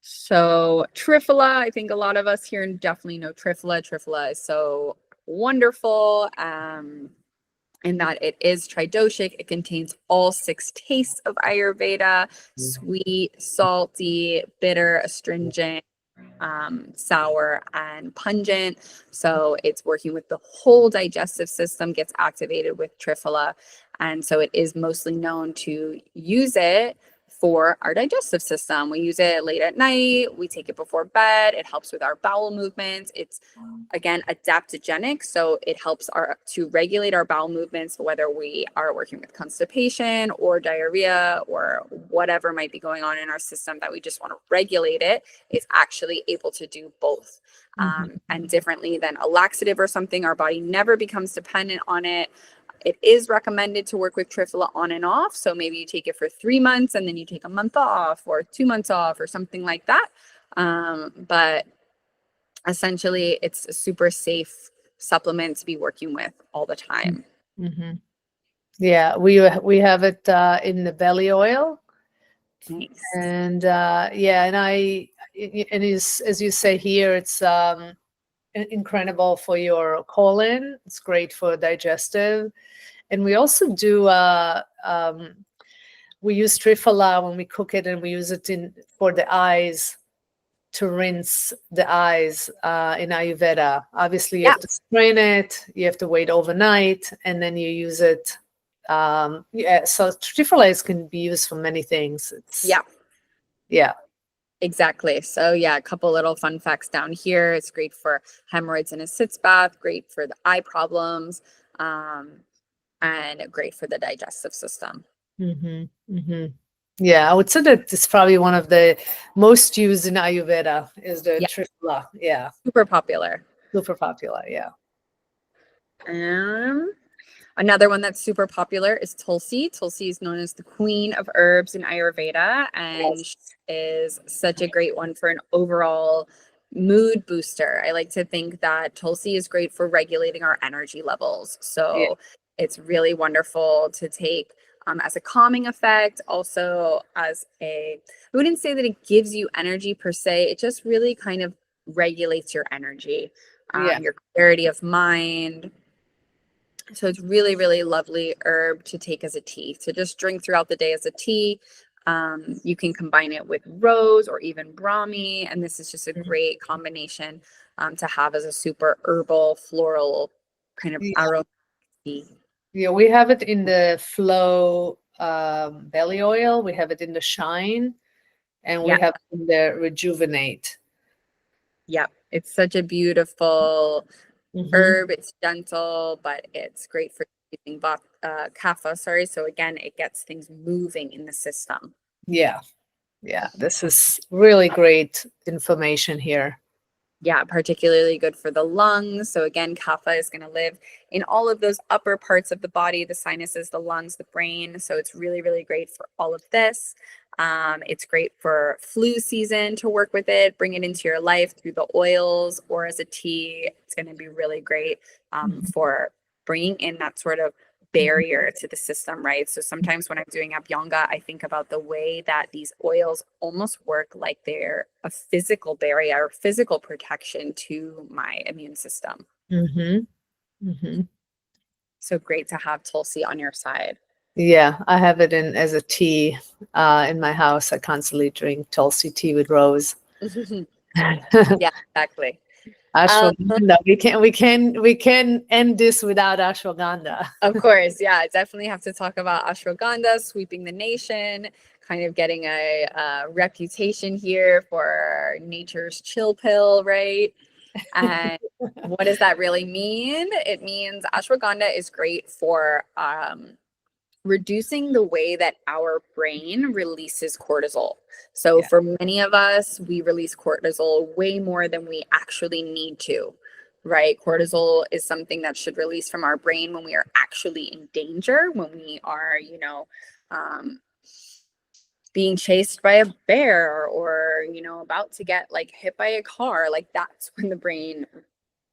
So Triphala, I think a lot of us here definitely know Triphala. Triphala is so wonderful in that it is tridoshic. It contains all 6 tastes of Ayurveda: sweet, salty, bitter, astringent, sour, and pungent. So it's working with the whole digestive system, gets activated with Triphala. And so it is mostly known to use it for our digestive system. We use it late at night. We take it before bed. It helps with our bowel movements. It's, again, adaptogenic. So it helps to regulate our bowel movements, whether we are working with constipation or diarrhea or whatever might be going on in our system that we just want to regulate it. It's actually able to do both. And differently than a laxative or something, our body never becomes dependent on it. It is recommended to work with Triphala on and off. So maybe you take it for 3 months and then you take a month off or 2 months off or something like that. But essentially, it's a super safe supplement to be working with all the time. Yeah, we have it in the belly oil. Nice. And and as you say here, it's incredible for your colon. It's great for digestive. And we also do we use Triphala when we cook it, and we use it for the eyes, to rinse the eyes in Ayurveda. Obviously, you have to strain it, you have to wait overnight, and then you use it. So Triphala can be used for many things. Yeah. Exactly. So a couple little fun facts down here. It's great for hemorrhoids in a sitz bath, great for the eye problems, and great for the digestive system. Yeah, I would say that it's probably one of the most used in Ayurveda is the Triphala. Yeah. Super popular. Yeah. Another one that's super popular is Tulsi. Tulsi is known as the queen of herbs in Ayurveda, and she is such a great one for an overall mood booster. I like to think that Tulsi is great for regulating our energy levels. So it's really wonderful to take as a calming effect, also as I wouldn't say that it gives you energy per se. It just really kind of regulates your energy, your clarity of mind. So it's really, really lovely herb to take as a tea, to just drink throughout the day as a tea. You can combine it with rose or even brahmi, and this is just a great combination to have as a super herbal, floral kind of Yeah. aroma tea. Yeah, we have it in the Flow belly oil. We have it in the Shine, and we Yeah, have it in the Rejuvenate. yeah. It's such a beautiful herb. It's gentle, but it's great for using kapha. Sorry. So again, it gets things moving in the system. Yeah, yeah. This is really great information here. Yeah, particularly good for the lungs. So again, kapha is going to live in all of those upper parts of the body, the sinuses, the lungs, the brain. So it's really, really great for all of this. It's great for flu season to work with it, bring it into your life through the oils or as a tea. It's going to be really great for bringing in that sort of barrier to the system, right? So sometimes when I'm doing Abhyanga, I think about the way that these oils almost work like they're a physical barrier, physical protection to my immune system. So great to have Tulsi on your side. Yeah, I have it in as a tea in my house. I constantly drink Tulsi tea with rose. Yeah, exactly. Ashwagandha. We can end this without ashwagandha. Of course, yeah, definitely have to talk about ashwagandha sweeping the nation, kind of getting a reputation here for nature's chill pill, right? And what does that really mean? It means ashwagandha is great for reducing the way that our brain releases cortisol. So Yeah. for many of us, we release cortisol way more than we actually need to, right? Cortisol is something that should release from our brain when we are actually in danger, when we are, being chased by a bear or, about to get like hit by a car. Like that's when the brain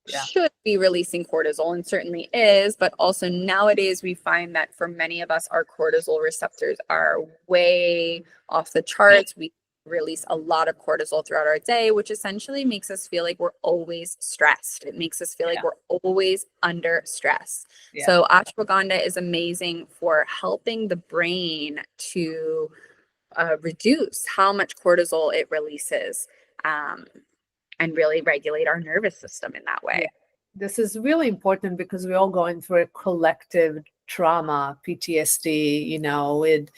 Yeah. should be releasing cortisol and certainly is, but also nowadays we find that for many of us, our cortisol receptors are way off the charts. We release a lot of cortisol throughout our day, which essentially makes us feel like we're always stressed. It makes us feel like we're always under stress. Yeah. So ashwagandha is amazing for helping the brain to reduce how much cortisol it releases. And really regulate our nervous system in that way. Yeah. This is really important because we're all going through a collective trauma, PTSD, with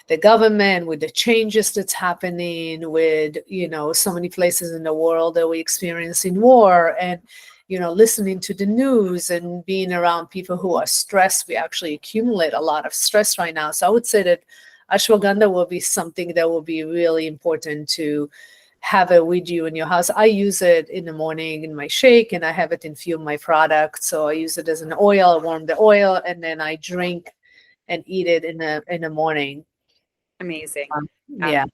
the government, with the changes that's happening, with, so many places in the world that we're experiencing war and, listening to the news and being around people who are stressed. We actually accumulate a lot of stress right now. So I would say that ashwagandha will be something that will be really important to have it with you in your house. I use it in the morning in my shake, and I have it in few of my products. So I use it as an oil. I warm the oil, and then I drink and eat it in the morning. Amazing. Yeah.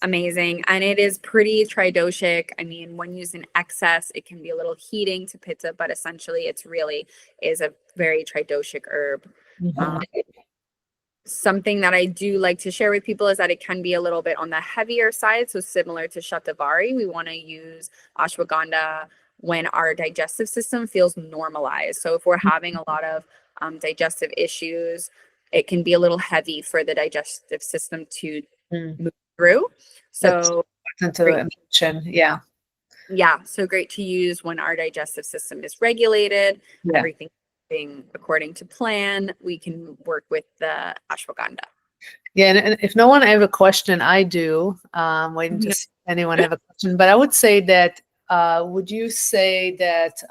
Amazing. And it is pretty tridoshic. I mean, when used in excess, it can be a little heating to pitta, but essentially it's really is a very tridoshic herb. Something that I do like to share with people is that it can be a little bit on the heavier side. So similar to Shatavari, we want to use ashwagandha when our digestive system feels normalized. So if we're having a lot of digestive issues, it can be a little heavy for the digestive system to move through. So Yeah. Yeah. So great to use when our digestive system is regulated, everything being according to plan, we can work with the ashwagandha. Yeah, and if no one have a question, I do. Waiting to see if anyone have a question, but I would say that. Would you say that?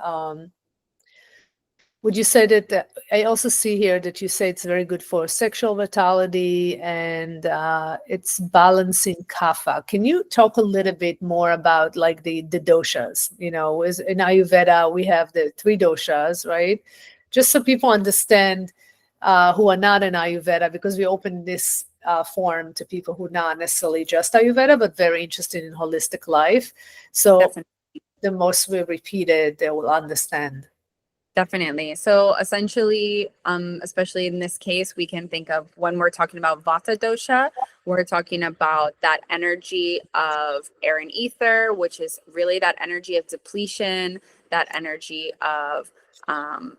I also see here that you say it's very good for sexual vitality and it's balancing kapha. Can you talk a little bit more about like the doshas? Is in Ayurveda we have the 3 doshas, right? Just so people understand who are not in Ayurveda, because we open this forum to people who not necessarily just Ayurveda, but very interested in holistic life. So Definitely. the most we repeat it, they will understand. Definitely. So essentially, especially in this case, we can think of when we're talking about Vata dosha, we're talking about that energy of air and ether, which is really that energy of depletion, that energy of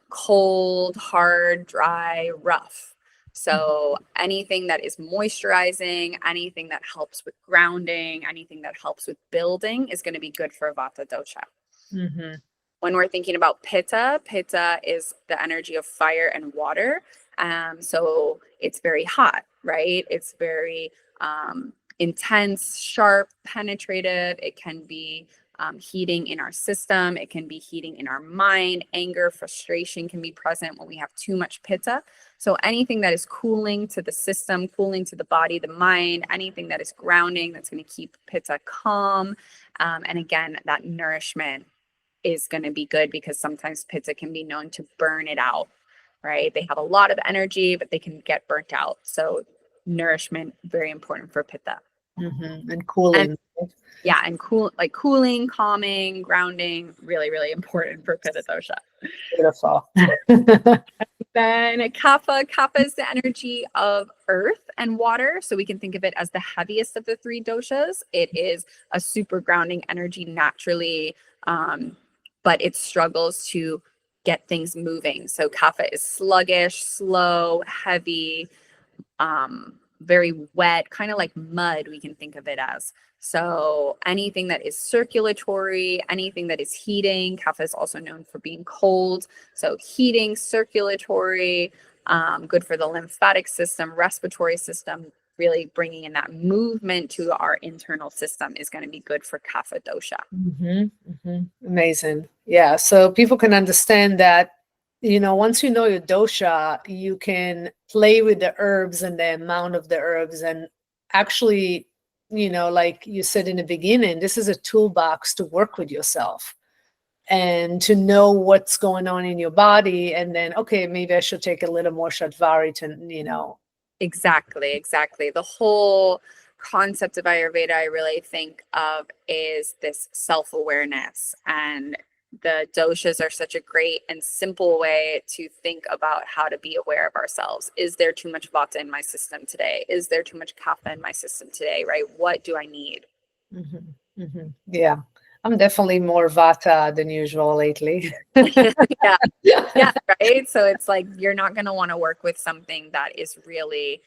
cold, hard, dry, rough. So anything that is moisturizing, anything that helps with grounding, anything that helps with building is going to be good for Vata dosha. Mm-hmm. When we're thinking about Pitta, Pitta is the energy of fire and water. So it's very hot, right? It's very intense, sharp, penetrative. It can be heating in our system. It can be heating in our mind. Anger, frustration can be present when we have too much Pitta. So anything that is cooling to the system, cooling to the body, the mind, anything that is grounding, that's going to keep Pitta calm. And again, that nourishment is going to be good, because sometimes Pitta can be known to burn it out, right? They have a lot of energy, but they can get burnt out. So nourishment, very important for Pitta. Mm-hmm. And cooling. And, yeah, and cooling, calming, grounding, really, really important for Pitta dosha. Beautiful. Then Kapha is the energy of earth and water. So we can think of it as the heaviest of the three doshas. It is a super grounding energy naturally, but it struggles to get things moving. So Kapha is sluggish, slow, heavy, very wet, kind of like mud, we can think of it as. So anything that is circulatory, anything that is heating, Kapha is also known for being cold. So heating, circulatory, good for the lymphatic system, respiratory system, really bringing in that movement to our internal system is going to be good for Kapha dosha. Mm-hmm. Mm-hmm. Amazing. Yeah. So people can understand that, once you know your dosha, you can play with the herbs and the amount of the herbs. And actually, like you said in the beginning, this is a toolbox to work with yourself and to know what's going on in your body. And then, okay, maybe I should take a little more Shatvari to. Exactly. The whole concept of Ayurveda, I really think of is this self-awareness, and the doshas are such a great and simple way to think about how to be aware of ourselves. Is there too much Vata in my system today? Is there too much Kapha in my system today, right? What do I need? Mm-hmm. Mm-hmm. Yeah. I'm definitely more Vata than usual lately. Yeah, right. So it's like you're not going to want to work with something that is really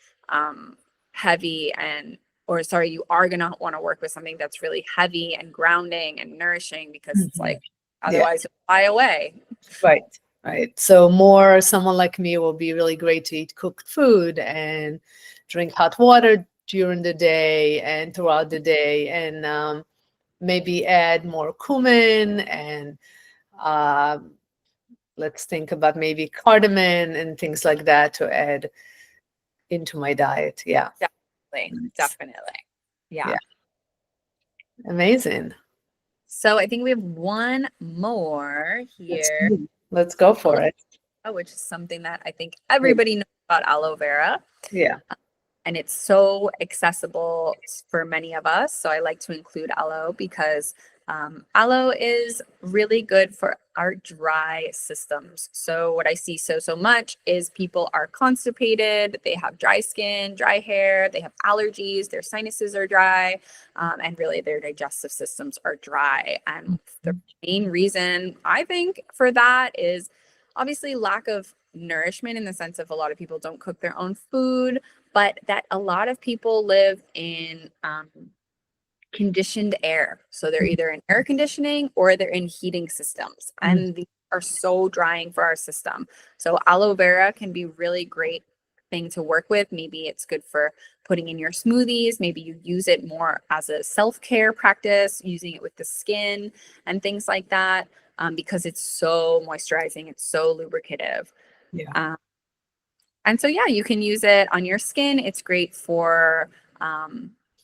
heavy you are going to want to work with something that's really heavy and grounding and nourishing, because it's like otherwise you'll fly away. Right. So more someone like me will be really great to eat cooked food and drink hot water during the day and throughout the day, and maybe add more cumin and let's think about maybe cardamom and things like that to add into my diet. Yeah. Definitely. Yeah. Amazing. So I think we have one more here. Let's go for it. Which is something that I think everybody knows about aloe vera. Yeah. And it's so accessible for many of us. So I like to include aloe because aloe is really good for our dry systems. So what I see so much is people are constipated, they have dry skin, dry hair, they have allergies, their sinuses are dry, and really their digestive systems are dry. And the main reason I think for that is obviously lack of nourishment, in the sense of a lot of people don't cook their own food, but that a lot of people live in conditioned air. So they're either in air conditioning or they're in heating systems, and these are so drying for our system. So aloe vera can be really great thing to work with. Maybe it's good for putting in your smoothies. Maybe you use it more as a self-care practice, using it with the skin and things like that, because it's so moisturizing, it's so lubricative. Yeah. And so, yeah, you can use it on your skin. It's great for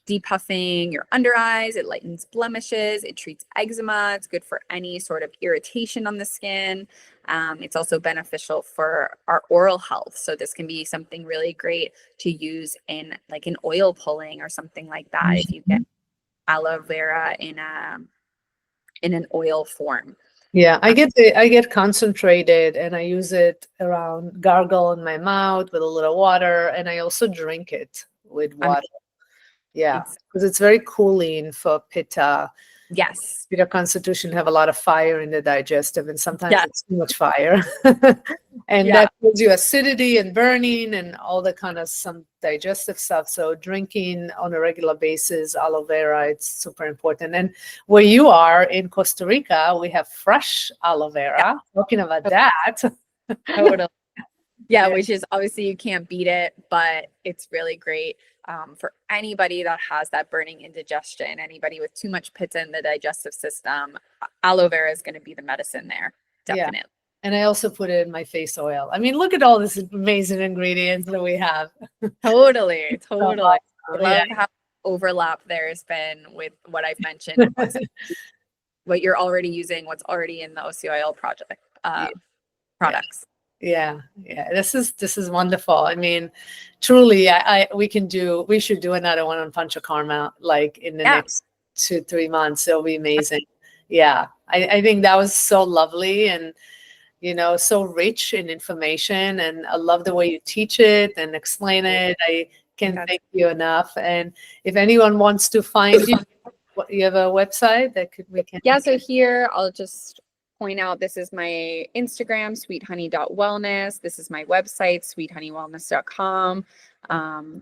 depuffing your under eyes. It lightens blemishes. It treats eczema. It's good for any sort of irritation on the skin. It's also beneficial for our oral health. So this can be something really great to use in like an oil pulling or something like that. If you get aloe vera in an oil form. Yeah, I get concentrated and I use it around, gargle in my mouth with a little water, and I also drink it with water. Yeah, because it's very cooling for pitta Yes. With our constitution have a lot of fire in the digestive, and sometimes Yeah. it's too much fire. And Yeah. that gives you acidity and burning and all the kind of some digestive stuff. So drinking on a regular basis aloe vera, it's super important. And where you are in Costa Rica, we have fresh aloe vera. Talking about that. Totally. Yeah, Yeah. which is obviously you can't beat it, but it's really great for anybody that has that burning indigestion, anybody with too much pitta in the digestive system. Aloe vera is going to be the medicine there. Yeah. Definitely. And I also put it in my face oil. I mean, look at all these amazing ingredients that we have. Totally. Totally. I awesome. love how overlap there's been with what I've mentioned, what you're already using, what's already in the Osi oil project products. Yeah, this is wonderful. I mean, truly, we should do another one on Panchakarma like in the next 2-3 months. It'll be amazing. Yeah, I think that was so lovely and so rich in information, and I love the way you teach it and explain it. I can't thank you enough. And if anyone wants to find you, you have a website that we can. Yeah, so here I'll just point out, this is my Instagram, sweethoney.wellness. This is my website, sweethoneywellness.com.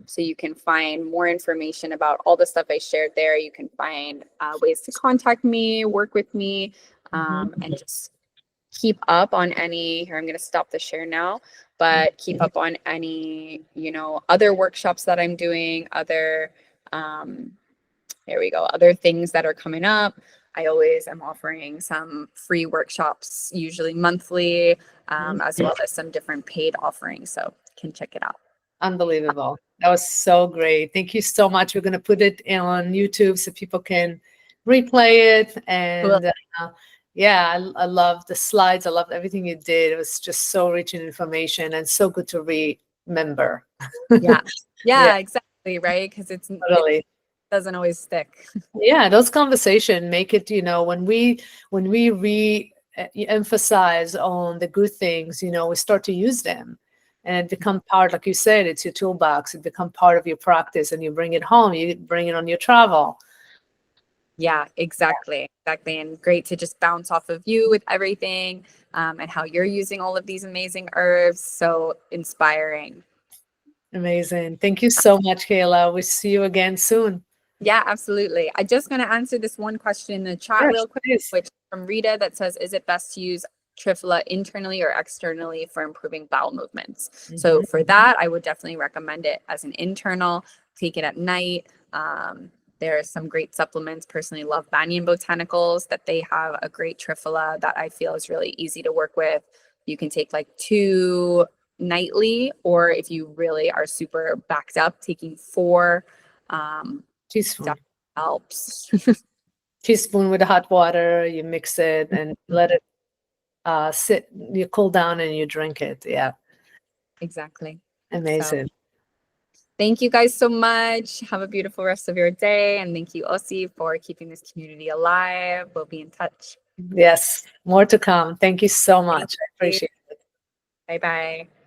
So you can find more information about all the stuff I shared there. You can find ways to contact me, work with me, and just keep up on any, here I'm going to stop the share now, but keep up on any, other workshops that I'm doing, other, there we go, other things that are coming up. I always am offering some free workshops, usually monthly, as well as some different paid offerings. So you can check it out. Unbelievable. That was so great. Thank you so much. We're going to put it on YouTube so people can replay it. And yeah, I love the slides. I loved everything you did. It was just so rich in information and so good to remember. Yeah, exactly. Right. Because Totally. It doesn't always stick. Yeah, those conversations make it, when we emphasize on the good things, we start to use them. And it becomes part, like you said, it's your toolbox. It becomes part of your practice, and you bring it home. You bring it on your travel. Yeah, exactly. And great to just bounce off of you with everything, and how you're using all of these amazing herbs. So inspiring. Amazing. Thank you so much, Kayla. We'll see you again soon. Yeah, absolutely. I'm just going to answer this one question in the chat real quick, which is from Rita, that says, is it best to use Triphala internally or externally for improving bowel movements? So for that, I would definitely recommend it as an internal. Take it at night. There are some great supplements. Personally love Banyan Botanicals, that they have a great Triphala that I feel is really easy to work with. You can take like 2 nightly, or if you really are super backed up, taking 4. Teaspoon helps. Teaspoon with the hot water, you mix it and let it sit, you cool down and you drink it. Yeah, exactly. Amazing. So, thank you guys so much. Have a beautiful rest of your day, and thank you, Osi, for keeping this community alive. We'll be in touch. Yes, more to come. Thank you so much. I appreciate it. Bye-bye.